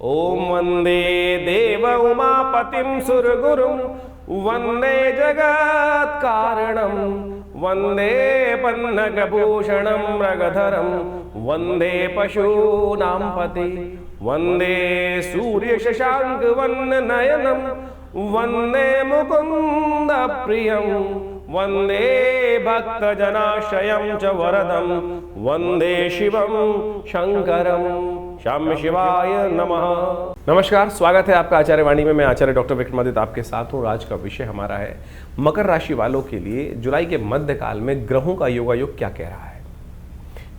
ओम वंदे देव उमापतिं सुरगुरुं वंदे जगत् कारणं वंदे पन्नगभूषणं मृगधरं वंदे पशूनां पति वंदे सूर्यशशाङ्कवन्ननयनं वंदे मुकुन्द प्रियं वंदे भक्तजनाश्रयं च वरदं वंदे शिवं शंकरं। श्याम शिवाय नमः। नमस्कार, स्वागत है आपका आचार्य वाणी में। मैं आचार्य डॉक्टर विक्रमादित्य आपके साथ हूँ। आज का विषय हमारा है मकर राशि वालों के लिए जुलाई के मध्यकाल में ग्रहों का योगायोग क्या कह रहा है।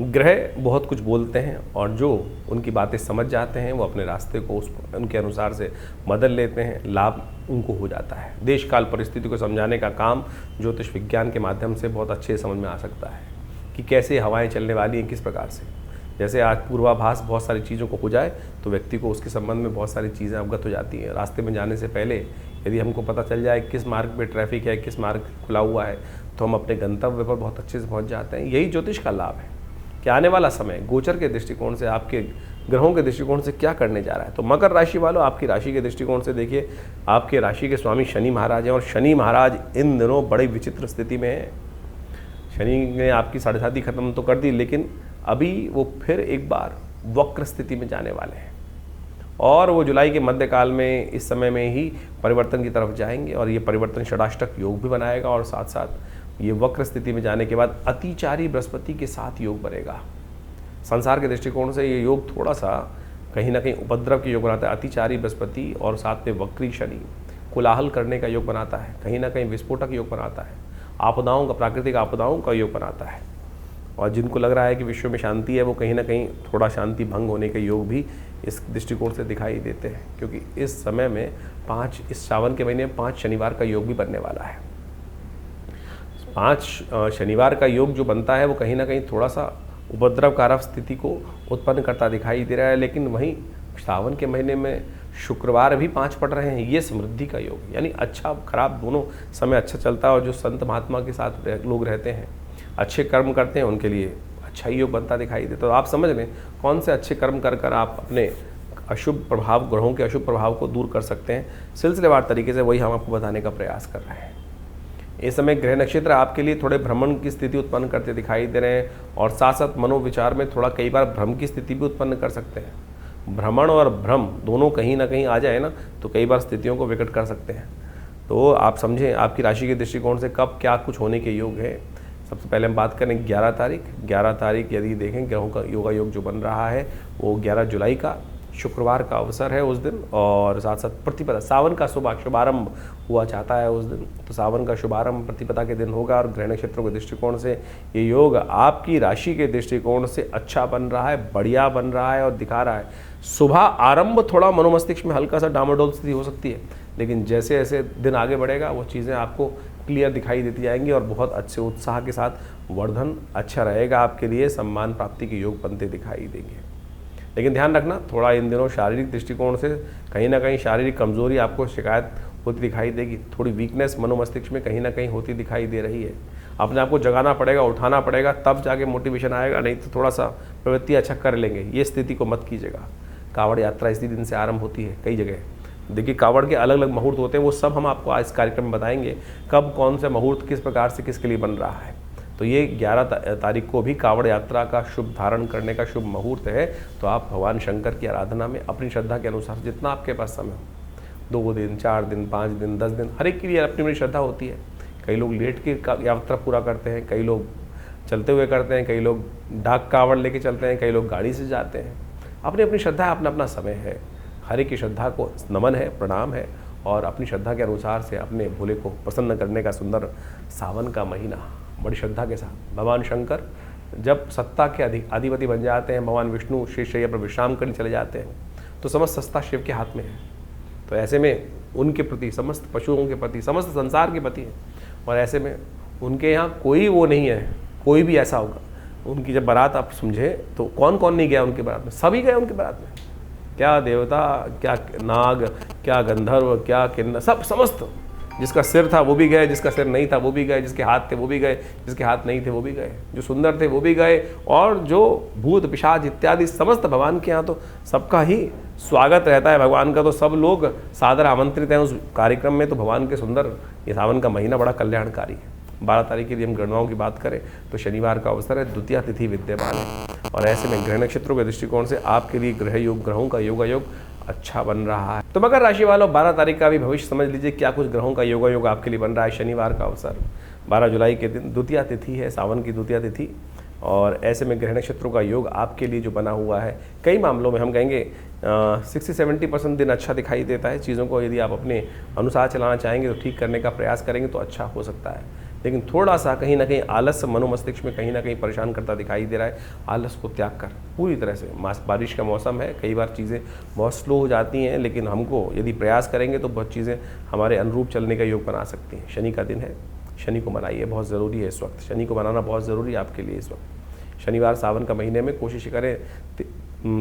ग्रह बहुत कुछ बोलते हैं और जो उनकी बातें समझ जाते हैं वो अपने रास्ते को उनके अनुसार से बदल लेते हैं, लाभ उनको हो जाता है। देश काल परिस्थिति को समझाने का काम ज्योतिष विज्ञान के माध्यम से बहुत अच्छे समझ में आ सकता है कि कैसे हवाएं चलने वाली हैं, किस प्रकार से। जैसे आज पूर्वाभास बहुत सारी चीज़ों को हो जाए तो व्यक्ति को उसके संबंध में बहुत सारी चीज़ें अवगत हो जाती हैं। रास्ते में जाने से पहले यदि हमको पता चल जाए किस मार्ग पे ट्रैफिक है, किस मार्ग खुला हुआ है, तो हम अपने गंतव्य पर बहुत अच्छे से पहुंच जाते हैं। यही ज्योतिष का लाभ है कि आने वाला समय गोचर के दृष्टिकोण से, आपके ग्रहों के दृष्टिकोण से क्या करने जा रहा है। तो मकर राशि वालों, आपकी राशि के दृष्टिकोण से देखिए, आपके राशि के स्वामी शनि महाराज हैं और शनि महाराज इन दिनों बड़ी विचित्र स्थिति में है। शनि ने आपकी साढ़े साथी खत्म तो कर दी, लेकिन अभी वो फिर एक बार वक्र स्थिति में जाने वाले हैं और वो जुलाई के मध्यकाल में इस समय में ही परिवर्तन की तरफ जाएंगे और ये परिवर्तन षडाष्टक योग भी बनाएगा और साथ साथ ये वक्र स्थिति में जाने के बाद अतिचारी बृहस्पति के साथ योग बनेगा। संसार के दृष्टिकोण से ये योग थोड़ा सा कहीं ना कहीं उपद्रव के योग बनाता है। अतिचारी बृहस्पति और साथ में वक्री शनि कोलाहल करने का योग बनाता है, कहीं ना कहीं विस्फोटक योग बनाता है, आपदाओं का, प्राकृतिक आपदाओं का योग बनाता है। और जिनको लग रहा है कि विश्व में शांति है, वो कहीं ना कहीं थोड़ा शांति भंग होने के योग भी इस दृष्टिकोण से दिखाई देते हैं, क्योंकि इस समय में इस सावन के महीने में 5 शनिवार का योग भी बनने वाला है। 5 शनिवार का योग जो बनता है वो कहीं ना कहीं थोड़ा सा उपद्रवकारक स्थिति को उत्पन्न करता दिखाई दे रहा है। लेकिन वहीं सावन के महीने में शुक्रवार भी 5 पड़ रहे हैं, ये समृद्धि का योग, यानी अच्छा खराब दोनों समय अच्छा चलता है। और जो संत महात्मा के साथ लोग रहते हैं, अच्छे कर्म करते हैं, उनके लिए अच्छा ही योग बनता दिखाई देता है। तो आप समझ लें कौन से अच्छे कर्म कर कर आप अपने अशुभ प्रभाव, ग्रहों के अशुभ प्रभाव को दूर कर सकते हैं। सिलसिलेवार तरीके से वही हम आपको बताने का प्रयास कर रहे हैं। इस समय ग्रह नक्षत्र आपके लिए थोड़े भ्रमण की स्थिति उत्पन्न करते दिखाई दे रहे हैं और साथ साथ मनोविचार में थोड़ा कई बार भ्रम की स्थिति भी उत्पन्न कर सकते हैं। भ्रमण और भ्रम दोनों कहीं ना कहीं आ जाए ना, तो कई बार स्थितियों को विकट कर सकते हैं। तो आप समझें आपकी राशि के दृष्टिकोण से कब क्या कुछ होने के योग है। सबसे पहले हम बात करें 11 तारीख यदि देखें ग्रहों का योगा योग जो बन रहा है वो 11 जुलाई का शुक्रवार का अवसर है उस दिन। और साथ साथ प्रतिपदा, सावन का शुभारंभ हुआ चाहता है उस दिन, तो सावन का शुभारंभ प्रतिपदा के दिन होगा। और ग्रह नक्षत्रों के दृष्टिकोण से ये योग आपकी राशि के दृष्टिकोण से अच्छा बन रहा है, बढ़िया बन रहा है और दिखा रहा है सुबह आरंभ थोड़ा मनोमस्तिष्क में हल्का सा डामाडोल स्थिति हो सकती है, लेकिन जैसे जैसे दिन आगे बढ़ेगा वो चीज़ें आपको क्लियर दिखाई देती जाएंगी और बहुत अच्छे उत्साह के साथ वर्धन अच्छा रहेगा आपके लिए। सम्मान प्राप्ति के योग बनते दिखाई देंगे। लेकिन ध्यान रखना, थोड़ा इन दिनों शारीरिक दृष्टिकोण से कहीं ना कहीं शारीरिक कमजोरी आपको शिकायत होती दिखाई देगी। थोड़ी वीकनेस मनोमस्तिष्क में कहीं ना कहीं होती दिखाई दे रही है। अपने आप को जगाना पड़ेगा, उठाना पड़ेगा, तब जाके मोटिवेशन आएगा, नहीं तो थोड़ा सा प्रवृत्ति अच्छा कर लेंगे। ये स्थिति को मत कीजिएगा। कांवड़ यात्रा इसी दिन से आरंभ होती है कई जगह। देखिए कांवड़ के अलग अलग मुहूर्त होते हैं, वो सब हम आपको आज कार्यक्रम में बताएंगे कब कौन सा मुहूर्त किस प्रकार से किसके लिए बन रहा है। तो ये 11 तारीख को भी कांवड़ यात्रा का शुभ धारण करने का शुभ मुहूर्त है। तो आप भगवान शंकर की आराधना में अपनी श्रद्धा के अनुसार जितना आपके पास समय हो, 2 दिन, 4 दिन, 5 दिन, 10 दिन, हर एक की लिए अपनी अपनी श्रद्धा होती है। कई लोग लेट के यात्रा पूरा करते हैं, कई लोग चलते हुए करते हैं, कई लोग डाक कांवड़ लेके चलते हैं, कई लोग गाड़ी से जाते हैं। अपनी अपनी श्रद्धा, अपना अपना समय है। हर एक की श्रद्धा को नमन है, प्रणाम है और अपनी श्रद्धा के अनुसार से अपने भोले को प्रसन्न करने का सुंदर सावन का महीना बड़ी श्रद्धा के साथ। भगवान शंकर जब सत्ता के अधिपति बन जाते हैं, भगवान विष्णु शेषशय्या पर विश्राम करने चले जाते हैं, तो समस्त सत्ता शिव के हाथ में है। तो ऐसे में उनके प्रति, समस्त पशुओं के प्रति, समस्त संसार के प्रति है। और ऐसे में उनके यहाँ कोई वो नहीं है, कोई भी ऐसा होगा। उनकी जब बारात आप समझे तो कौन कौन नहीं गया उनके बारात में, सभी गए उनके बारात में। क्या देवता, क्या नाग, क्या गंधर्व, क्या किन्नर, सब समस्त जिसका सिर था वो भी गए, जिसका सिर नहीं था वो भी गए, जिसके हाथ थे वो भी गए, जिसके हाथ नहीं थे वो भी गए, जो सुंदर थे वो भी गए, और जो भूत पिशाच इत्यादि समस्त भगवान के यहाँ तो सबका ही स्वागत रहता है। भगवान का तो सब लोग सादर आमंत्रित हैं उस कार्यक्रम में। तो भगवान के सुंदर ये सावन का महीना बड़ा कल्याणकारी है। 12 तारीख के लिए हम गणनाओं की बात करें तो शनिवार का अवसर है, द्वितीया तिथि विद्यमान है, और ऐसे में ग्रह नक्षत्रों के दृष्टिकोण से आपके लिए ग्रह योग, ग्रहों का योगायोग अच्छा बन रहा है। तो मकर राशि वालों, 12 तारीख का भी भविष्य समझ लीजिए क्या कुछ ग्रहों का योगायोग आपके लिए बन रहा है। शनिवार का अवसर 12 जुलाई के दिन द्वितीया तिथि है, सावन की द्वितीया तिथि, और ऐसे में ग्रह नक्षत्रों का योग आपके लिए जो बना हुआ है, कई मामलों में हम कहेंगे 60-70% दिन अच्छा दिखाई देता है। चीज़ों को यदि आप अपने अनुसार चलाना चाहेंगे तो ठीक करने का प्रयास करेंगे तो अच्छा हो सकता है, लेकिन थोड़ा सा कहीं ना कहीं आलस मनोमस्तिष्क में कहीं ना कहीं परेशान करता दिखाई दे रहा है। आलस को त्याग कर पूरी तरह से, बारिश का मौसम है, कई बार चीज़ें बहुत स्लो हो जाती हैं, लेकिन हमको यदि प्रयास करेंगे तो बहुत चीज़ें हमारे अनुरूप चलने का योग बना सकती हैं। शनि का दिन है, शनि को मनाइए, बहुत ज़रूरी है इस वक्त। शनि को मनाना बहुत ज़रूरी है आपके लिए इस वक्त। शनिवार सावन का महीने में कोशिश करें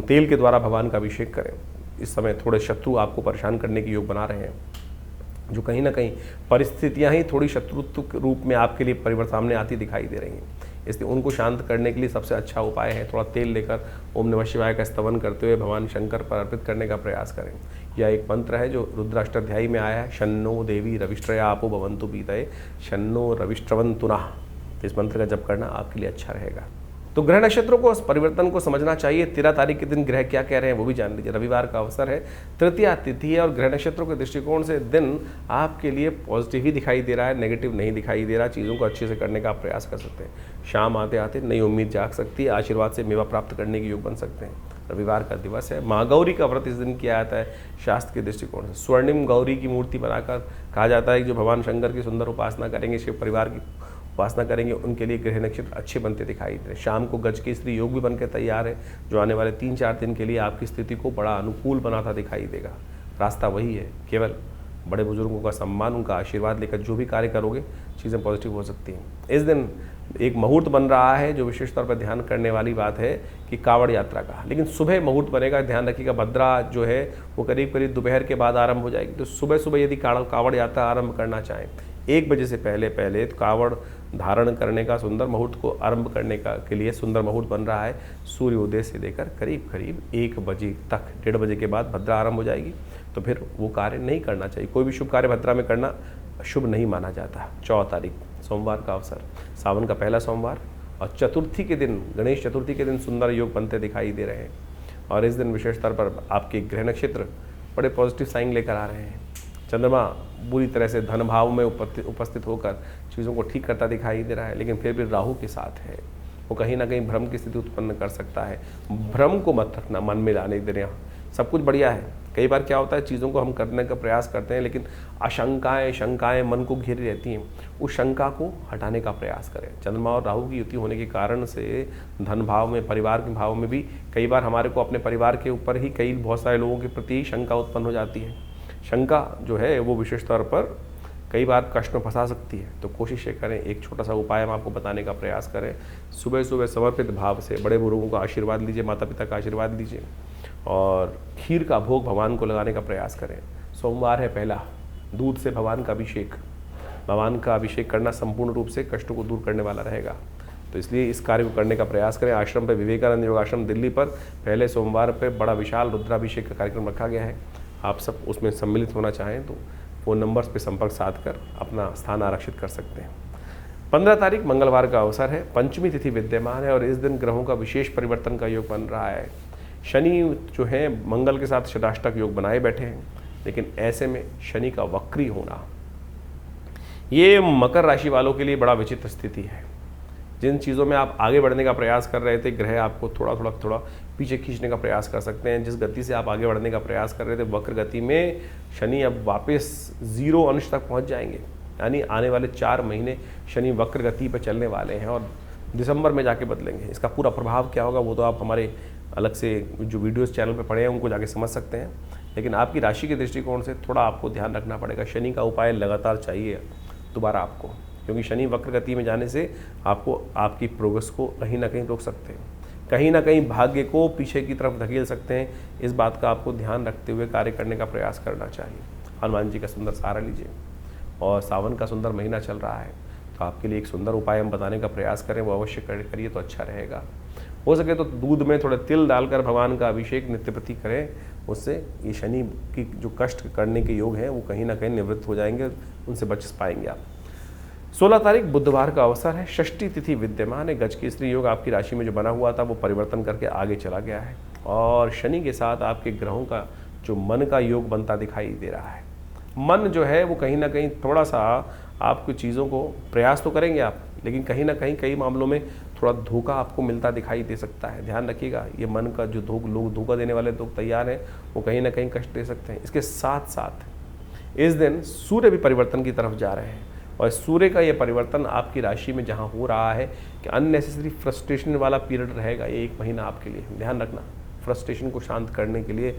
तेल के द्वारा भगवान का अभिषेक करें। इस समय थोड़े शत्रु आपको परेशान करने के योग बना रहे हैं, जो कहीं ना कहीं परिस्थितियां ही थोड़ी शत्रुत्व के रूप में आपके लिए परिवर्तन सामने आती दिखाई दे रही हैं। इसलिए उनको शांत करने के लिए सबसे अच्छा उपाय है थोड़ा तेल लेकर ओम नमः शिवाय का स्तवन करते हुए भगवान शंकर पर अर्पित करने का प्रयास करें। यह एक मंत्र है जो रुद्राष्टाध्यायी में आया है, शन्नो देवी रविष्ट्रया आपो भवन्तु पीतये शन्नो रविष्ट्रवन्तुनः। तो इस मंत्र का जप करना आपके लिए अच्छा रहेगा। तो ग्रह नक्षत्रों को उस परिवर्तन को समझना चाहिए। 13 तारीख के दिन ग्रह क्या कह रहे हैं वो भी जान लीजिए। रविवार का अवसर है, तृतीया तिथि है, और ग्रह नक्षत्रों के दृष्टिकोण से दिन आपके लिए पॉजिटिव ही दिखाई दे रहा है, नेगेटिव नहीं दिखाई दे रहा। चीज़ों को अच्छे से करने का आप प्रयास कर सकते हैं। शाम आते आते नई उम्मीद जाग सकती है, आशीर्वाद से मेवा प्राप्त करने के योग बन सकते हैं। रविवार का दिवस है, माँ गौरी का व्रत इस दिन किया जाता है शास्त्र के दृष्टिकोण से। स्वर्णिम गौरी की मूर्ति बनाकर कहा जाता है कि जो भगवान शंकर की सुंदर उपासना करेंगे, शिव परिवार की उपासना करेंगे, उनके लिए ग्रह नक्षत्र अच्छे बनते दिखाई दे रहे हैं। शाम को गज केसरी योग भी बनकर तैयार है, जो आने वाले 3-4 दिन के लिए आपकी स्थिति को बड़ा अनुकूल बनाता दिखाई देगा। रास्ता वही है, केवल बड़े बुजुर्गों का सम्मान, उनका आशीर्वाद लेकर जो भी कार्य करोगे चीज़ें पॉजिटिव हो सकती हैं। इस दिन एक मुहूर्त बन रहा है जो विशेष तौर पर ध्यान करने वाली बात है कि कावड़ यात्रा का, लेकिन सुबह मुहूर्त बनेगा, ध्यान रखिएगा। भद्रा जो है वो करीब करीब दोपहर के बाद आरंभ हो जाएगी। तो सुबह सुबह यदि कावड़ यात्रा आरंभ करना चाहें 1 बजे से पहले तो कावड़ धारण करने का सुंदर मुहूर्त को आरंभ करने का के लिए सुंदर मुहूर्त बन रहा है। सूर्योदय से लेकर करीब करीब 1 बजे तक, 1:30 बजे के बाद भद्रा आरंभ हो जाएगी। तो फिर वो कार्य नहीं करना चाहिए, कोई भी शुभ कार्य भद्रा में करना शुभ नहीं माना जाता। 14 तारीख सोमवार का अवसर, सावन का पहला सोमवार, और चतुर्थी के दिन, गणेश चतुर्थी के दिन सुंदर योग बनते दिखाई दे रहे हैं। और इस दिन विशेष तौर पर आपके ग्रह नक्षत्र बड़े पॉजिटिव साइन लेकर आ रहे हैं। चंद्रमा बुरी तरह से धन भाव में उपस्थित होकर चीज़ों को ठीक करता दिखाई दे रहा है, लेकिन फिर भी राहु के साथ है, वो कहीं ना कहीं भ्रम की स्थिति उत्पन्न कर सकता है। भ्रम को मत रखना, मन में लाने देना। यहाँ सब कुछ बढ़िया है। कई बार क्या होता है, चीज़ों को हम करने का प्रयास करते हैं, लेकिन आशंकाएं, शंकाएं मन को घेरी रहती हैं। उस शंका को हटाने का प्रयास करें। चंद्रमा और राहु की युति होने के कारण से धन भाव में, परिवार के भाव में भी कई बार हमारे को अपने परिवार के ऊपर ही बहुत सारे लोगों के प्रति शंका उत्पन्न हो जाती है। शंका जो है वो विशेष तौर पर कई बार कष्ट में फंसा सकती है। तो कोशिश ये करें, एक छोटा सा उपाय हम आपको बताने का प्रयास करें। सुबह सुबह समर्पित भाव से बड़े बुजुर्गों का आशीर्वाद लीजिए, माता पिता का आशीर्वाद लीजिए, और खीर का भोग भगवान को लगाने का प्रयास करें। सोमवार है पहला, दूध से भगवान का अभिषेक। भगवान का अभिषेक करना संपूर्ण रूप से कष्टों को दूर करने वाला रहेगा। तो इसलिए इस कार्य को करने का प्रयास करें। आश्रम पर, विवेकानंद योग आश्रम दिल्ली पर पहले सोमवार पर बड़ा विशाल रुद्राभिषेक का कार्यक्रम रखा गया है। आप सब उसमें सम्मिलित होना चाहें तो फ़ोन नंबर्स पे संपर्क साध कर अपना स्थान आरक्षित कर सकते हैं। 15 तारीख मंगलवार का अवसर है, पंचमी तिथि विद्यमान है, और इस दिन ग्रहों का विशेष परिवर्तन का योग बन रहा है। शनि जो है मंगल के साथ षडाष्टक योग बनाए बैठे हैं, लेकिन ऐसे में शनि का वक्री होना ये मकर राशि वालों के लिए बड़ा विचित्र स्थिति है। जिन चीज़ों में आप आगे बढ़ने का प्रयास कर रहे थे, ग्रह आपको थोड़ा पीछे खींचने का प्रयास कर सकते हैं। जिस गति से आप आगे बढ़ने का प्रयास कर रहे थे, वक्र गति में शनि अब वापस 0 अंश तक पहुंच जाएंगे। यानी आने वाले 4 महीने शनि वक्र गति पर चलने वाले हैं, और दिसंबर में जाके बदलेंगे। इसका पूरा प्रभाव क्या होगा वो तो आप हमारे अलग से जो वीडियोस चैनल पे पढ़े हैं उनको जाके समझ सकते हैं। लेकिन आपकी राशि के दृष्टिकोण से थोड़ा आपको ध्यान रखना पड़ेगा। शनि का उपाय लगातार चाहिए दोबारा आपको, क्योंकि शनि वक्र गति में जाने से आपको आपकी प्रोग्रेस को कहीं ना कहीं रोक सकते हैं, कहीं ना कहीं भाग्य को पीछे की तरफ धकेल सकते हैं। इस बात का आपको ध्यान रखते हुए कार्य करने का प्रयास करना चाहिए। हनुमान जी का सुंदर सहारा लीजिए, और सावन का सुंदर महीना चल रहा है, तो आपके लिए एक सुंदर उपाय हम बताने का प्रयास करें, वो अवश्य करिए तो अच्छा रहेगा। हो सके तो दूध में थोड़े तिल डालकर भगवान का अभिषेक नित्य प्रति करें, उससे ये शनि की जो कष्ट करने के योग हैं वो कहीं ना कहीं निवृत्त हो जाएंगे, उनसे बच पाएंगे आप। 16 तारीख बुधवार का अवसर है, षष्ठी तिथि विद्यमान है। गज केसरी योग आपकी राशि में जो बना हुआ था वो परिवर्तन करके आगे चला गया है, और शनि के साथ आपके ग्रहों का जो मन का योग बनता दिखाई दे रहा है। मन जो है वो कहीं ना कहीं थोड़ा सा आपको चीज़ों को प्रयास तो करेंगे आप, लेकिन कहीं ना कहीं कई मामलों में थोड़ा धोखा आपको मिलता दिखाई दे सकता है। ध्यान रखिएगा, ये मन का जो लोग धोखा देने वाले लोग तैयार हैं, वो कहीं ना कहीं कष्ट दे सकते हैं। इसके साथ साथ इस दिन सूर्य भी परिवर्तन की तरफ जा रहे हैं, और सूर्य का ये परिवर्तन आपकी राशि में जहाँ हो रहा है कि अननेसेसरी फ्रस्ट्रेशन वाला पीरियड रहेगा ये 1 महीना आपके लिए। ध्यान रखना, फ्रस्ट्रेशन को शांत करने के लिए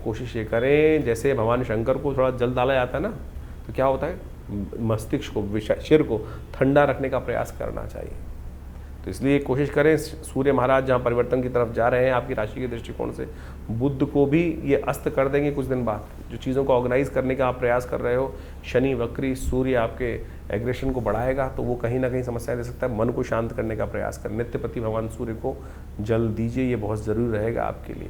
कोशिश ये करें, जैसे भगवान शंकर को थोड़ा जल डाला जाता है ना, तो क्या होता है, मस्तिष्क को, सिर को ठंडा रखने का प्रयास करना चाहिए। तो इसलिए कोशिश करें, सूर्य महाराज जहाँ परिवर्तन की तरफ जा रहे हैं आपकी राशि के दृष्टिकोण से, बुध को भी ये अस्त कर देंगे कुछ दिन बाद। जो चीज़ों को ऑर्गेनाइज करने का आप प्रयास कर रहे हो, शनि वक्री सूर्य आपके एग्रेशन को बढ़ाएगा, तो वो कहीं ना कहीं समस्या दे सकता है। मन को शांत करने का प्रयास करें, नित्य प्रति भगवान सूर्य को जल दीजिए, ये बहुत ज़रूरी रहेगा आपके लिए।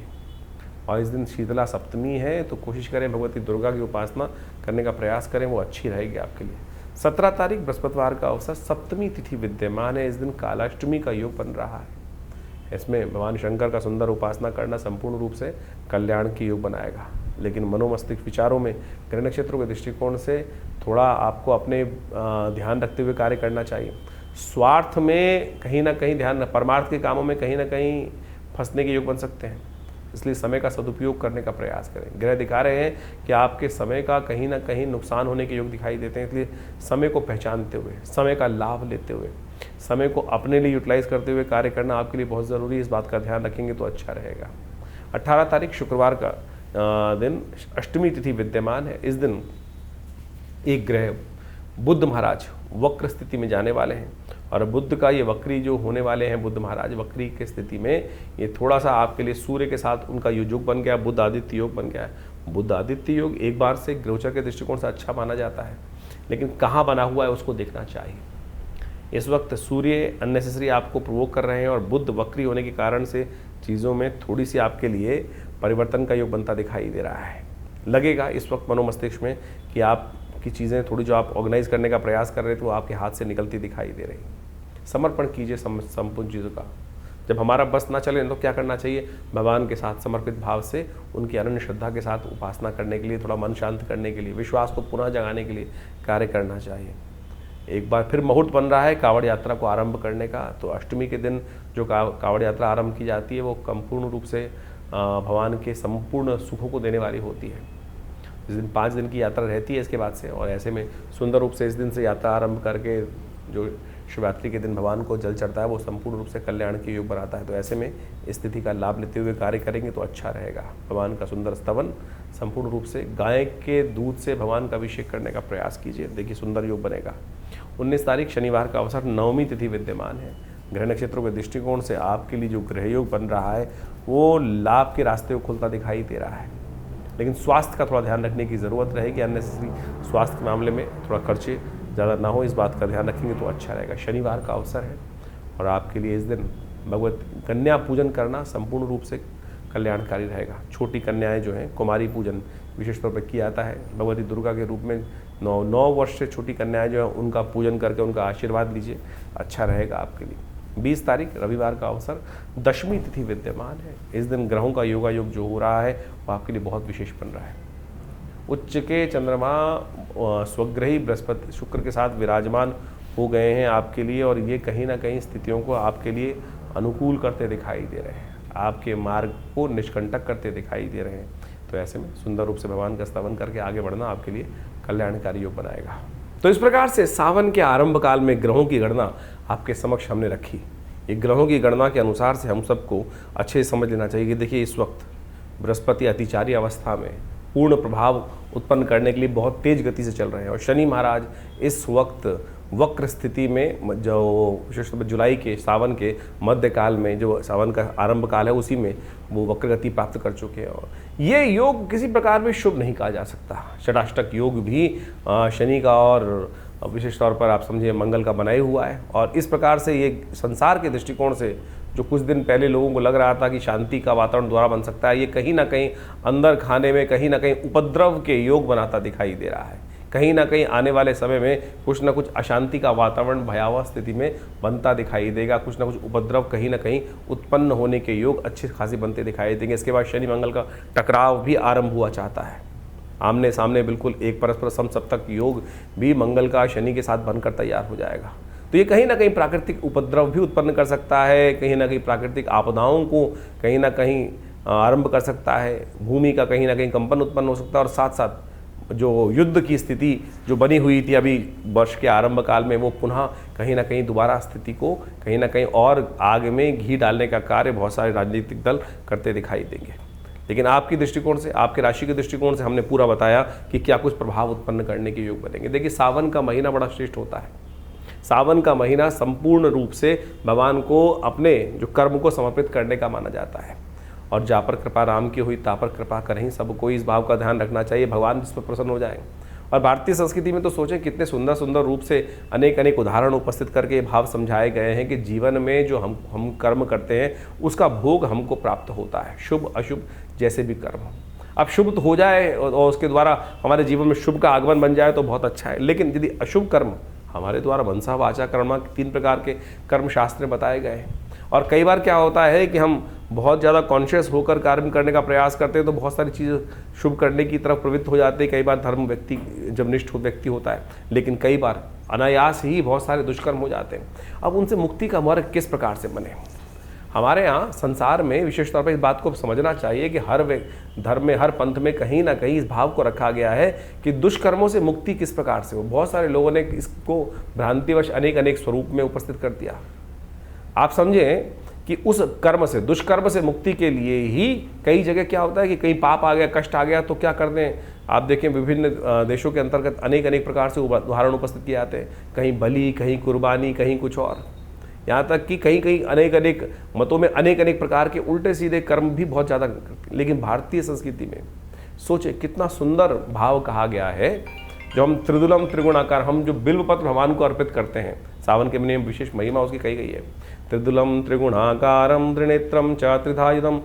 और इस दिन शीतला सप्तमी है, तो कोशिश करें भगवती दुर्गा की उपासना करने का प्रयास करें, वो अच्छी रहेगी आपके लिए। 17 तारीख बृहस्पतिवार का अवसर, सप्तमी तिथि विद्यमान है। इस दिन कालाष्टमी का योग बन रहा है। इसमें भगवान शंकर का सुंदर उपासना करना संपूर्ण रूप से कल्याण की योग बनाएगा, लेकिन मनोमस्तिष्क विचारों में ग्रह नक्षत्रों के दृष्टिकोण से थोड़ा आपको अपने ध्यान रखते हुए कार्य करना चाहिए। स्वार्थ में कहीं ना कहीं ध्यान, परमार्थ के कामों में कहीं ना कहीं फंसने के योग बन सकते हैं, इसलिए समय का सदुपयोग करने का प्रयास करें। ग्रह दिखा रहे हैं कि आपके समय का कहीं ना कहीं नुकसान होने के योग दिखाई देते हैं, इसलिए समय को पहचानते हुए, समय का लाभ लेते हुए, समय को अपने लिए यूटिलाइज करते हुए कार्य करना आपके लिए बहुत ज़रूरी है। इस बात का ध्यान रखेंगे तो अच्छा रहेगा। 18 तारीख शुक्रवार का दिन अष्टमी तिथि विद्यमान है। इस दिन एक ग्रह बुध महाराज वक्र स्थिति में जाने वाले हैं, और बुध का ये वक्री जो होने वाले हैं, बुध महाराज वक्री की स्थिति में ये थोड़ा सा आपके लिए सूर्य के साथ उनका योग बन गया, बुध आदित्य योग बन गया है। बुध आदित्य योग एक बार से गोचर के दृष्टिकोण से अच्छा माना जाता है, लेकिन कहाँ बना हुआ है उसको देखना चाहिए। इस वक्त सूर्य अननेसेसरी आपको प्रोवोक कर रहे हैं, और बुध वक्री होने के कारण से चीज़ों में थोड़ी सी आपके लिए परिवर्तन का योग बनता दिखाई दे रहा है। लगेगा इस वक्त मनोमस्तिष्क में कि आप की चीज़ें थोड़ी जो आप ऑर्गेनाइज करने का प्रयास कर रहे थे वो आपके हाथ से निकलती दिखाई दे रही। समर्पण कीजिए संपूर्ण चीज़ों का। जब हमारा बस ना चले तो क्या करना चाहिए, भगवान के साथ समर्पित भाव से उनकी अनन्य श्रद्धा के साथ उपासना करने के लिए, थोड़ा मन शांत करने के लिए, विश्वास को पुनः जगाने के लिए कार्य करना चाहिए। एक बार फिर मुहूर्त बन रहा है कावड़ यात्रा को आरंभ करने का, तो अष्टमी के दिन जो कावड़ यात्रा आरंभ की जाती है वो संपूर्ण रूप से भगवान के संपूर्ण सुखों को देने वाली होती है। इस दिन 5 दिन की यात्रा रहती है इसके बाद से, और ऐसे में सुंदर रूप से इस दिन से यात्रा आरंभ करके जो शिवरात्रि के दिन भगवान को जल चढ़ता है वो संपूर्ण रूप से कल्याण के योग बनाता है। तो ऐसे में स्थिति का लाभ लेते हुए कार्य करेंगे तो अच्छा रहेगा। भगवान का सुंदर स्तवन संपूर्ण रूप से गाय के दूध से भगवान का अभिषेक करने का प्रयास कीजिए, देखिए सुंदर योग बनेगा। 19 तारीख शनिवार का अवसर, नवमी तिथि विद्यमान है। ग्रह नक्षत्रों के दृष्टिकोण से आपके लिए जो ग्रह योग बन रहा है वो लाभ के रास्ते को खुलता दिखाई दे रहा है, लेकिन स्वास्थ्य का थोड़ा ध्यान रखने की ज़रूरत रहेगी। अननेसेसरी स्वास्थ्य के मामले में थोड़ा खर्चे ज़्यादा ना हो, इस बात का ध्यान रखेंगे तो अच्छा रहेगा। शनिवार का अवसर है, और आपके लिए इस दिन भगवत कन्या पूजन करना संपूर्ण रूप से कल्याणकारी रहेगा। छोटी कन्याएं जो हैं, कुमारी पूजन विशेष तौर पर किया जाता है भगवती दुर्गा के रूप में। 9 वर्ष से छोटी कन्याएं जो हैं उनका पूजन करके उनका आशीर्वाद लीजिए, अच्छा रहेगा आपके लिए। 20 तारीख रविवार का अवसर, दशमी तिथि विद्यमान है। इस दिन ग्रहों का योगा योग जो हो रहा है वो आपके लिए बहुत विशेष बन रहा है। उच्च के चंद्रमा स्वग्रही बृहस्पति शुक्र के साथ विराजमान हो गए हैं आपके लिए, और ये कहीं ना कहीं स्थितियों को आपके लिए अनुकूल करते दिखाई दे रहे हैं, आपके मार्ग को निष्कंटक करते दिखाई दे रहे हैं। तो ऐसे में सुंदर रूप से भगवान का स्तवन करके आगे बढ़ना आपके लिए कल्याणकारी योग बनाएगा। तो इस प्रकार से सावन के आरंभ काल में ग्रहों की गणना आपके समक्ष हमने रखी। ये ग्रहों की गणना के अनुसार से हम सबको अच्छे से समझ लेना चाहिए कि देखिए इस वक्त बृहस्पति अतिचारी अवस्था में पूर्ण प्रभाव उत्पन्न करने के लिए बहुत तेज गति से चल रहे हैं, और शनि महाराज इस वक्त वक्र स्थिति में, जो विशेष रूप से जुलाई के सावन के मध्यकाल में, जो सावन का आरंभ काल है, उसी में वो वक्र गति प्राप्त कर चुके हैं। और ये योग किसी प्रकार में शुभ नहीं कहा जा सकता। षडाष्टक योग भी शनि का और विशेष तौर पर आप समझिए मंगल का बनाया हुआ है। और इस प्रकार से ये संसार के दृष्टिकोण से जो कुछ दिन पहले लोगों को लग रहा था कि शांति का वातावरण द्वारा बन सकता है, ये कहीं ना कहीं अंदर खाने में कहीं ना कहीं उपद्रव के योग बनाता दिखाई दे रहा है। कहीं ना कहीं आने वाले समय में कुछ ना कुछ अशांति का वातावरण भयावह स्थिति में बनता दिखाई देगा। कुछ ना कुछ उपद्रव कहीं ना कहीं उत्पन्न होने के योग अच्छे खासी बनते दिखाई देंगे। इसके बाद शनि मंगल का टकराव भी आरंभ हुआ चाहता है। आमने सामने बिल्कुल एक परस्पर समसप्तक योग भी मंगल का शनि के साथ बनकर तैयार हो जाएगा। तो ये कहीं ना कहीं प्राकृतिक उपद्रव भी उत्पन्न कर सकता है, कहीं ना कहीं प्राकृतिक आपदाओं को कहीं ना कहीं आरंभ कर सकता है, भूमि का कहीं ना कहीं कंपन उत्पन्न हो सकता है। और साथ साथ जो युद्ध की स्थिति जो बनी हुई थी अभी वर्ष के आरंभ काल में, वो पुनः कहीं ना कहीं दोबारा स्थिति को कहीं ना कहीं और आग में घी डालने का कार्य बहुत सारे राजनीतिक दल करते दिखाई देंगे। लेकिन आपकी दृष्टिकोण से, आपके राशि के दृष्टिकोण से हमने पूरा बताया कि क्या कुछ प्रभाव उत्पन्न करने के योग बनेंगे। देखिए, सावन का महीना बड़ा श्रेष्ठ होता है। सावन का महीना संपूर्ण रूप से भगवान को अपने जो कर्म को समर्पित करने का माना जाता है। और जा पर कृपा राम की हुई ता पर कृपा करें सबको, इस भाव का ध्यान रखना चाहिए। भगवान जिस पर प्रसन्न हो जाएंगे। और भारतीय संस्कृति में तो सोचें कितने सुंदर सुंदर रूप से अनेक अनेक उदाहरण उपस्थित करके ये भाव समझाए गए हैं कि जीवन में जो हम कर्म करते हैं उसका भोग हमको प्राप्त होता है, शुभ अशुभ जैसे भी कर्म हो। अब शुभ तो हो जाए और उसके द्वारा हमारे जीवन में शुभ का आगमन बन जाए तो बहुत अच्छा है। लेकिन यदि अशुभ कर्म हमारे द्वारा मनसा वाचा कर्म, 3 प्रकार के कर्म शास्त्र में बताए गए हैं। और कई बार क्या होता है कि हम बहुत ज़्यादा कॉन्शियस होकर कार्य करने का प्रयास करते हैं तो बहुत सारी चीज़ें शुभ करने की तरफ प्रवृत्त हो जाते हैं। कई बार धर्म व्यक्ति जब निष्ठ व्यक्ति होता है, लेकिन कई बार अनायास ही बहुत सारे दुष्कर्म हो जाते हैं। अब उनसे मुक्ति का मार्ग किस प्रकार से बने? हमारे यहाँ संसार में विशेष तौर पर इस बात को समझना चाहिए कि हर धर्म में, हर पंथ में कहीं ना कहीं इस भाव को रखा गया है कि दुष्कर्मों से मुक्ति किस प्रकार से हो। बहुत सारे लोगों ने इसको भ्रांतिवश अनेक अनेक स्वरूप में उपस्थित कर दिया। आप समझें कि उस कर्म से, दुष्कर्म से मुक्ति के लिए ही कई जगह क्या होता है कि कहीं पाप आ गया, कष्ट आ गया तो क्या कर दें। आप देखें विभिन्न देशों के अंतर्गत अनेक अनेक प्रकार से उदाहरण उपस्थित किए जाते हैं। कहीं बलि, कहीं कुर्बानी, कहीं कुछ और। यहाँ तक कि कहीं कहीं अनेक अनेक मतों में अनेक अनेक प्रकार के उल्टे सीधे कर्म भी बहुत ज़्यादा करते हैं। लेकिन भारतीय संस्कृति में सोचे कितना सुंदर भाव कहा गया है। जो हम त्रिदुलम त्रिगुणाकार, हम जो बिल्वपत्र भगवान को अर्पित करते हैं, सावन के महीने में विशेष महिमा उसकी कही गई है। त्रिदुलम त्रिगुणाकारम त्रिनेत्रम च त्रिधायुधम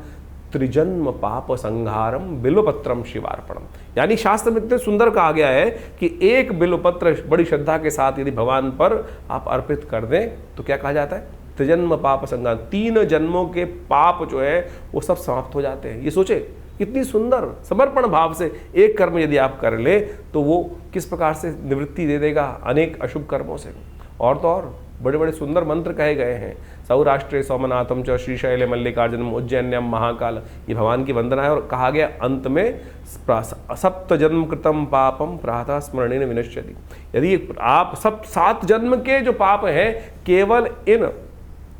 त्रिजन्म पाप संहारम बिल्वपत्रम शिवार्पणम। यानी शास्त्र में इतने सुंदर कहा गया है कि एक बिल्वपत्र बड़ी श्रद्धा के साथ यदि भगवान पर आप अर्पित कर दें तो क्या कहा जाता है? त्रिजन्म पाप संहार, 3 जन्मों के पाप जो है वो सब समाप्त हो जाते हैं। ये सोचे कितनी सुंदर समर्पण भाव से एक कर्म यदि आप कर ले तो वो किस प्रकार से निवृत्ति दे देगा अनेक अशुभ कर्मों से। और तो और बड़े बड़े सुंदर मंत्र कहे गए हैं। सौराष्ट्रे सोमनाथम च श्रीशैले मल्लिकार्जुनम उज्जैन्यम महाकाल, ये भगवान की वंदना है। और कहा गया अंत में सप्त जन्म कृतम पापम प्रातः स्मरणेन विनश्यति। यदि आप 7 जन्म के जो पाप हैं केवल इन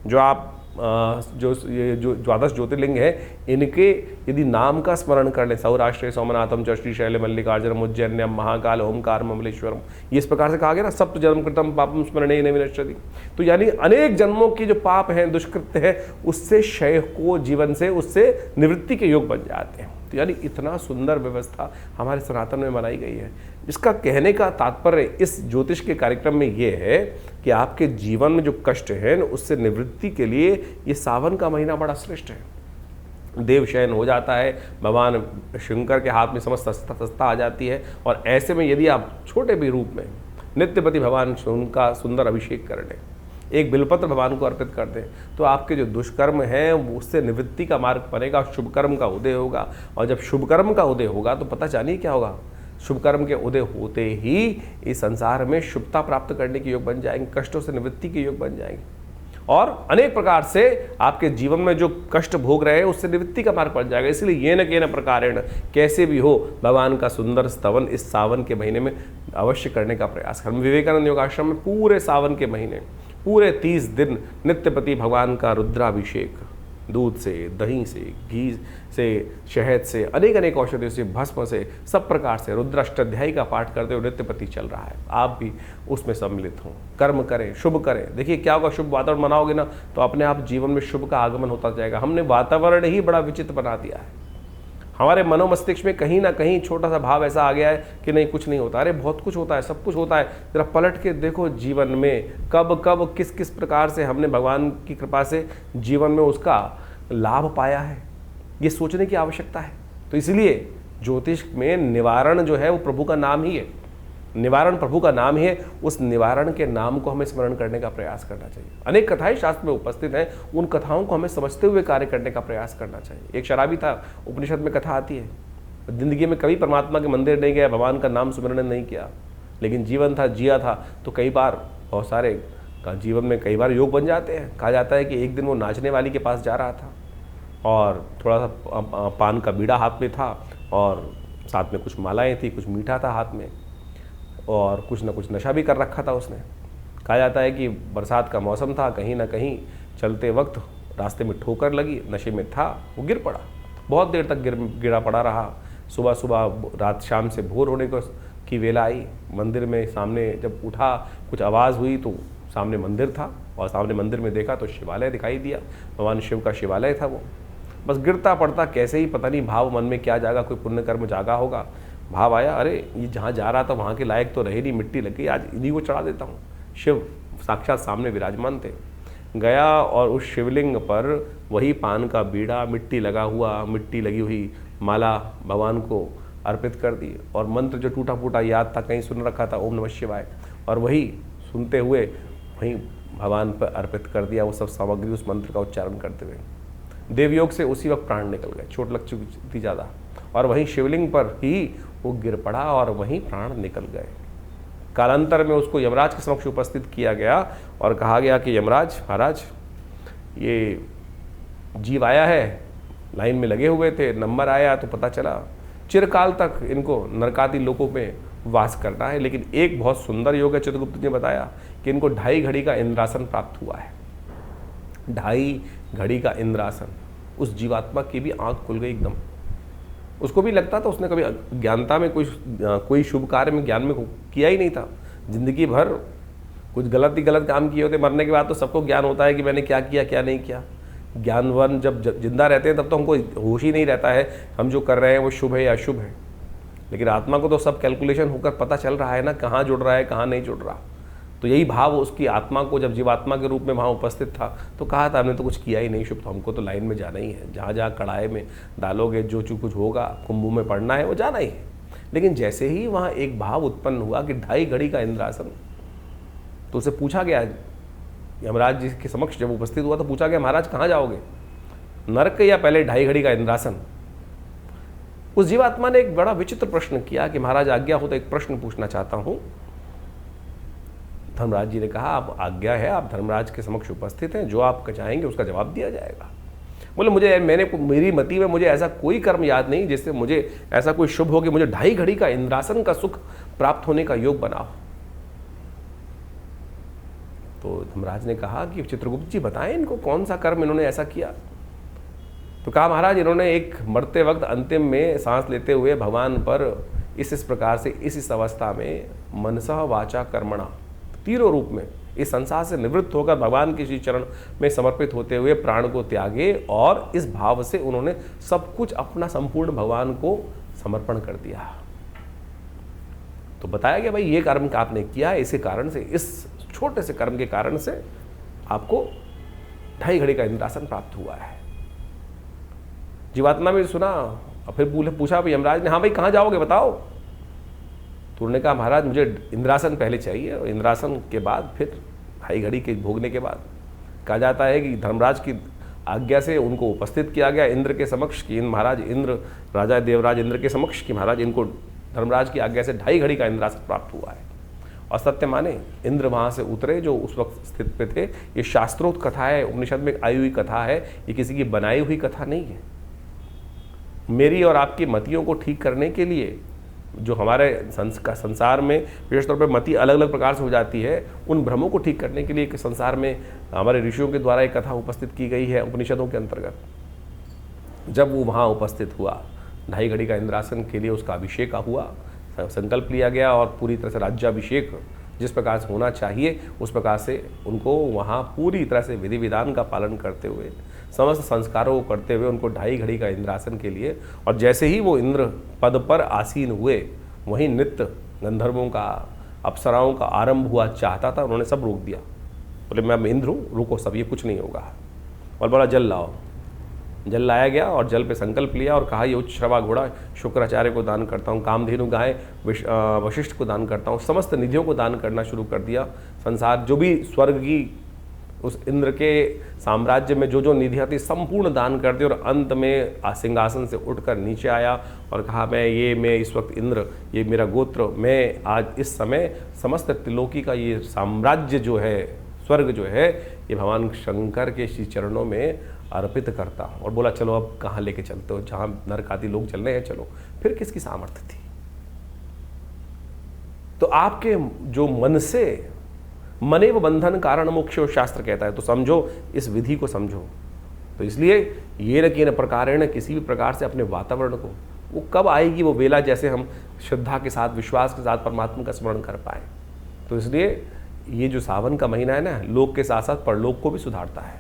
जो आप जो द्वादश ज्योतिर्लिंग है इनके यदि नाम का स्मरण कर ले, सौराष्ट्रे सोमनाथम च श्रीशैले मल्लिकार्जुनम उज्जैन्यम महाकाल ओमकार ममलेश्वरम, ये इस प्रकार से कहा गया ना, सप्त जन्म कृतम पापम स्मरणेन विनश्यति। तो यानी अनेक जन्मों के जो पाप हैं, दुष्कृत्य है, उससे क्षय को जीवन से उससे निवृत्ति के योग बन जाते हैं। तो यानी इतना सुंदर व्यवस्था हमारे सनातन में बनाई गई है। इसका कहने का तात्पर्य इस ज्योतिष के कार्यक्रम में ये है कि आपके जीवन में जो कष्ट है उससे निवृत्ति के लिए ये सावन का महीना बड़ा श्रेष्ठ है। देव शयन हो जाता है, भगवान शंकर के हाथ में समस्त सत्ता आ जाती है। और ऐसे में यदि आप छोटे भी रूप में नित्यपति भगवान उनका सुंदर अभिषेक कर लें, एक बिल्वपत्र भगवान को अर्पित कर दें, तो आपके जो दुष्कर्म हैं उससे निवृत्ति का मार्ग बनेगा, शुभ कर्म का उदय होगा। और जब शुभ कर्म का उदय होगा तो पता जानिए क्या होगा, शुभ कर्म के उदय होते ही इस संसार में शुभता प्राप्त करने के योग बन जाएंगे, कष्टों से निवृत्ति के योग बन जाएंगे। और अनेक प्रकार से आपके जीवन में जो कष्ट भोग रहे हैं उससे निवृत्ति का मार्ग बन जाएगा। इसलिए ये न के न प्रकारेण कैसे भी हो भगवान का सुंदर स्तवन इस सावन के महीने में अवश्य करने का प्रयास करें। विवेकानंद योगाश्रम में पूरे सावन के महीने पूरे 30 दिन नित्यपति भगवान का रुद्राभिषेक दूध से, दही से, घी से, शहद से, अनेक अनेक औषधियों से, भस्म से, सब प्रकार से रुद्राष्टाध्यायी का पाठ करते हुए नृत्यपति चल रहा है। आप भी उसमें सम्मिलित हों, कर्म करें, शुभ करें। देखिए क्या होगा, शुभ वातावरण बनाओगे ना तो अपने आप जीवन में शुभ का आगमन होता जाएगा। हमने वातावरण ही बड़ा विचित्र बना दिया है। हमारे मनोमस्तिष्क में कहीं ना कहीं छोटा सा भाव ऐसा आ गया है कि नहीं कुछ नहीं होता। अरे बहुत कुछ होता है, सब कुछ होता है। जरा पलट के देखो जीवन में कब कब किस किस प्रकार से हमने भगवान की कृपा से जीवन में उसका लाभ पाया है, ये सोचने की आवश्यकता है। तो इसलिए ज्योतिष में निवारण जो है वो प्रभु का नाम ही है, निवारण प्रभु का नाम ही है। उस निवारण के नाम को हमें स्मरण करने का प्रयास करना चाहिए। अनेक कथाएं शास्त्र में उपस्थित हैं, उन कथाओं को हमें समझते हुए कार्य करने का प्रयास करना चाहिए। एक शराबी था, उपनिषद में कथा आती है, जिंदगी में कभी परमात्मा के मंदिर नहीं गया, भगवान का नाम स्मरण नहीं किया, लेकिन जीवन था, जिया था। तो कई बार बहुत सारे का जीवन में कई बार योग बन जाते हैं। कहा जाता है कि एक दिन वो नाचने वाली के पास जा रहा था और थोड़ा सा पान का बीड़ा हाथ में था और साथ में कुछ मालाएं थी, कुछ मीठा था हाथ में और कुछ ना कुछ नशा भी कर रखा था उसने। कहा जाता है कि बरसात का मौसम था, कहीं ना कहीं चलते वक्त रास्ते में ठोकर लगी, नशे में था, वो गिर पड़ा। बहुत देर तक गिरा पड़ा रहा। सुबह सुबह रात शाम से भोर होने की वेला आई, मंदिर में सामने जब उठा कुछ आवाज़ हुई तो सामने मंदिर था और सामने मंदिर में देखा तो शिवालय दिखाई दिया, भगवान शिव का शिवालय था वो। बस गिरता पड़ता कैसे ही पता नहीं भाव मन में क्या जागा, कोई पुण्य कर्म जागा होगा, भाव आया अरे ये जहाँ जा रहा था वहाँ के लायक तो रहे नहीं, मिट्टी लग गई, आज इन्हीं को चढ़ा देता हूँ। शिव साक्षात सामने विराजमान थे। गया और उस शिवलिंग पर वही पान का बीड़ा, मिट्टी लगा हुआ, मिट्टी लगी हुई माला भगवान को अर्पित कर दी और मंत्र जो टूटा फूटा याद था, कहीं सुन रखा था, ओम नमः शिवाय, और वही सुनते हुए वहीं भगवान पर अर्पित कर दिया वो सब सामग्री, उस मंत्र का उच्चारण करते हुए। देवयोग से उसी वक्त प्राण निकल गए, चोट लग चुकी थी ज़्यादा, और वहीं शिवलिंग पर ही वो गिर पड़ा और वहीं प्राण निकल गए। कालांतर में उसको यमराज के समक्ष उपस्थित किया गया और कहा गया कि यमराज महाराज, ये जीव आया है, लाइन में लगे हुए थे, नंबर आया तो पता चला चिरकाल तक इनको नरकादि लोकों में वास करना है, लेकिन एक बहुत सुंदर योग है, चित्रगुप्त ने बताया कि इनको 2.5 घड़ी का इंद्रासन प्राप्त हुआ है। 2.5 घड़ी का इंद्रासन, उस जीवात्मा की भी आंख खुल गई एकदम। उसको भी लगता था उसने कभी ज्ञानता में कोई शुभ कार्य में ज्ञान में किया ही नहीं था, जिंदगी भर कुछ गलत ही गलत काम किए होते। मरने के बाद तो सबको ज्ञान होता है कि मैंने क्या किया क्या नहीं किया। ज्ञानवान जब जिंदा रहते हैं तब तो हमको होश ही नहीं रहता है हम जो कर रहे हैं वो शुभ है या अशुभ है, लेकिन आत्मा को तो सब कैलकुलेशन होकर पता चल रहा है ना, कहाँ जुड़ रहा है कहाँ नहीं जुड़ रहा। तो यही भाव उसकी आत्मा को जब जीवात्मा के रूप में वहाँ उपस्थित था तो कहा था हमने तो कुछ किया ही नहीं शुभ, तो हमको तो लाइन में जाना ही है, जहाँ जहाँ कड़ाई में डालोगे जो कुछ होगा, कुंभों में पड़ना है वो जाना ही है। लेकिन जैसे ही वहाँ एक भाव उत्पन्न हुआ कि 2.5 घड़ी का इंद्रासन, तो उसे पूछा गया, यमराज जी के समक्ष जब उपस्थित हुआ तो पूछा गया महाराज कहाँ जाओगे, नरक या पहले 2.5 घड़ी का इंद्रासन। उस जीवात्मा ने एक बड़ा विचित्र प्रश्न किया कि महाराज आज्ञा हो तो एक प्रश्न पूछना चाहता हूँ। धर्मराज जी ने कहा आप आज्ञा है, आप धर्मराज के समक्ष उपस्थित हैं, जो आप चाहेंगे उसका जवाब दिया जाएगा। बोले मेरी मति में मुझे ऐसा कोई कर्म याद नहीं जिससे मुझे ऐसा कोई शुभ हो कि मुझे 2.5 घड़ी का इंद्रासन का सुख प्राप्त होने का योग बना हो। तो धर्मराज ने कहा कि चित्रगुप्त जी बताएं इनको कौन सा कर्म इन्होंने ऐसा किया। तो कहा महाराज इन्होंने एक मरते वक्त अंतिम में सांस लेते हुए भगवान पर इस प्रकार से इस अवस्था में मनसा वाचा कर्मणा, तीनों रूप में इस संसार से निवृत्त होकर भगवान के श्री चरण में समर्पित होते हुए प्राण को त्यागे और इस भाव से उन्होंने सब कुछ अपना संपूर्ण भगवान को समर्पण कर दिया। तो बताया गया भाई ये कर्म आपने किया, इसी कारण से, इस छोटे से कर्म के कारण से आपको 2.5 घड़ी का इंद्रासन प्राप्त हुआ है। जीवात्मा में सुना और फिर पूछा यमराज ने, हाँ भाई कहाँ जाओगे बताओ। तो उन्होंने कहा महाराज मुझे इंद्रासन पहले चाहिए और इंद्रासन के बाद फिर 2.5 घड़ी के भोगने के बाद। कहा जाता है कि धर्मराज की आज्ञा से उनको उपस्थित किया गया इंद्र के समक्ष कि महाराज इंद्र, राजा देवराज इंद्र के समक्ष कि महाराज इनको धर्मराज की आज्ञा से 2.5 घड़ी का इंद्रासन प्राप्त हुआ है। और सत्य माने इंद्र वहाँ से उतरे जो उस वक्त स्थित पे थे। ये शास्त्रोक्त कथा है, उपनिषद में आई हुई कथा है, ये किसी की बनाई हुई कथा नहीं है। मेरी और आपकी मतियों को ठीक करने के लिए जो हमारे संसार में विशेष तौर पर मति अलग अलग प्रकार से हो जाती है, उन भ्रमों को ठीक करने के लिए एक संसार में हमारे ऋषियों के द्वारा एक कथा उपस्थित की गई है उपनिषदों के अंतर्गत। जब वो वहाँ उपस्थित हुआ, 2.5 घड़ी का इंद्रासन के लिए उसका अभिषेक हुआ, संकल्प लिया गया और पूरी तरह से राज्याभिषेक जिस प्रकार से होना चाहिए उस प्रकार से उनको वहाँ पूरी तरह से विधि विधान का पालन करते हुए, समस्त संस्कारों को करते हुए उनको 2.5 घड़ी का इंद्रासन के लिए, और जैसे ही वो इंद्र पद पर आसीन हुए वहीं नृत्य गंधर्वों का, अप्सराओं का आरंभ हुआ चाहता था। उन्होंने सब रोक दिया, बोले मैं इंद्र हूँ, रुको सब, ये कुछ नहीं होगा। और बोला जल लाओ। जल लाया गया और जल पे संकल्प लिया और कहा ये उच्च श्रवा घोड़ा शुक्राचार्य को दान करता हूँ, कामधेनु गाय वशिष्ठ को दान करता हूँ, समस्त निधियों को दान करना शुरू कर दिया। संसार जो भी स्वर्ग की उस इंद्र के साम्राज्य में जो जो निधियाँ थी संपूर्ण दान कर दी, और अंत में सिंहासन से उठकर नीचे आया और कहा मैं इस वक्त इंद्र, ये मेरा गोत्र, मैं आज इस समय समस्त त्रिलोकी का ये साम्राज्य जो है, स्वर्ग जो है, ये भगवान शंकर के श्री चरणों में अर्पित करता हूँ। और बोला चलो अब कहाँ लेके चलते हो, जहाँ नरक आदि लोग चल रहे हैं चलो। फिर किसकी सामर्थ्य थी? तो आपके जो मन से मनेव बंधन कारण मोक्षो शास्त्र कहता है, तो समझो, इस विधि को समझो। तो इसलिए ये न कि न प्रकारेण, किसी भी प्रकार से अपने वातावरण को, वो कब आएगी वो वेला जैसे हम श्रद्धा के साथ, विश्वास के साथ परमात्मा का स्मरण कर पाए। तो इसलिए ये जो सावन का महीना है ना, लोक के साथ साथ परलोक को भी सुधारता है।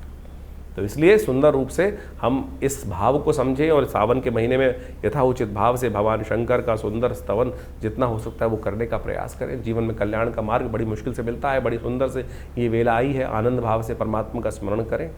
तो इसलिए सुंदर रूप से हम इस भाव को समझें और सावन के महीने में यथाउचित भाव से भगवान शंकर का सुंदर स्तवन जितना हो सकता है वो करने का प्रयास करें। जीवन में कल्याण का मार्ग बड़ी मुश्किल से मिलता है, बड़ी सुंदर से ये वेला आई है, आनंद भाव से परमात्मा का स्मरण करें।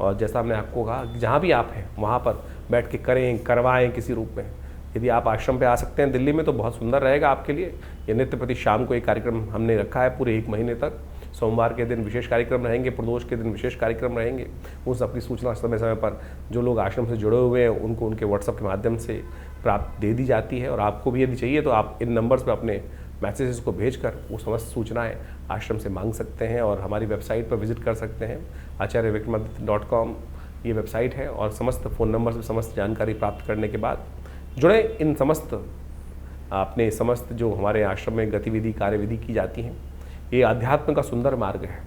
और जैसा हमने आपको कहा, जहाँ भी आप हैं वहाँ पर बैठ के करें, करवाएँ किसी रूप में। यदि आप आश्रम पे आ सकते हैं दिल्ली में तो बहुत सुंदर रहेगा आपके लिए। ये नित्य प्रति शाम को एक कार्यक्रम हमने रखा है पूरे 1 महीने तक। सोमवार के दिन विशेष कार्यक्रम रहेंगे, प्रदोष के दिन विशेष कार्यक्रम रहेंगे। उन सबकी सूचना समय समय पर जो लोग आश्रम से जुड़े हुए हैं उनको उनके व्हाट्सएप के माध्यम से प्राप्त दे दी जाती है। और आपको भी यदि चाहिए तो आप इन नंबर्स पर अपने मैसेजेस को भेजकर वो समस्त सूचनाएं आश्रम से मांग सकते हैं और हमारी वेबसाइट पर विजिट कर सकते हैं। acharyavickramaditya.com ये वेबसाइट है और समस्त फ़ोन नंबर से समस्त जानकारी प्राप्त करने के बाद जुड़े इन समस्त अपने समस्त जो हमारे आश्रम में गतिविधि कार्यविधि की जाती हैं। ये अध्यात्म का सुंदर मार्ग है।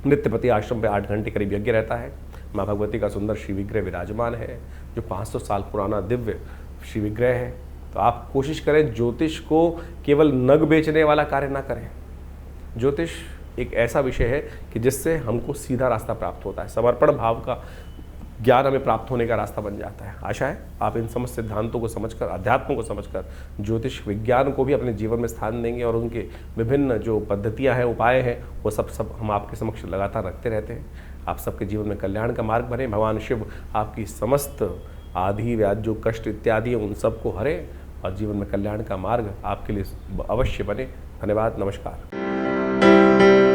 नित्य प्रति आश्रम पे 8 घंटे करीब यज्ञ रहता है। माँ भगवती का सुंदर श्री विग्रह विराजमान है जो 500 साल पुराना दिव्य श्री विग्रह है। तो आप कोशिश करें ज्योतिष को केवल नग बेचने वाला कार्य ना करें। ज्योतिष एक ऐसा विषय है कि जिससे हमको सीधा रास्ता प्राप्त होता है, समर्पण भाव का ज्ञान हमें प्राप्त होने का रास्ता बन जाता है। आशा है आप इन समस्त सिद्धांतों को समझकर, अध्यात्म को समझकर ज्योतिष विज्ञान को भी अपने जीवन में स्थान देंगे और उनके विभिन्न जो पद्धतियां हैं, उपाय हैं, वो सब हम आपके समक्ष लगातार रखते रहते हैं। आप सबके जीवन में कल्याण का मार्ग बने। भगवान शिव आपकी समस्त आदि व्याधि जो कष्ट इत्यादि उन सबको हरे और जीवन में कल्याण का मार्ग आपके लिए अवश्य बने। धन्यवाद, नमस्कार।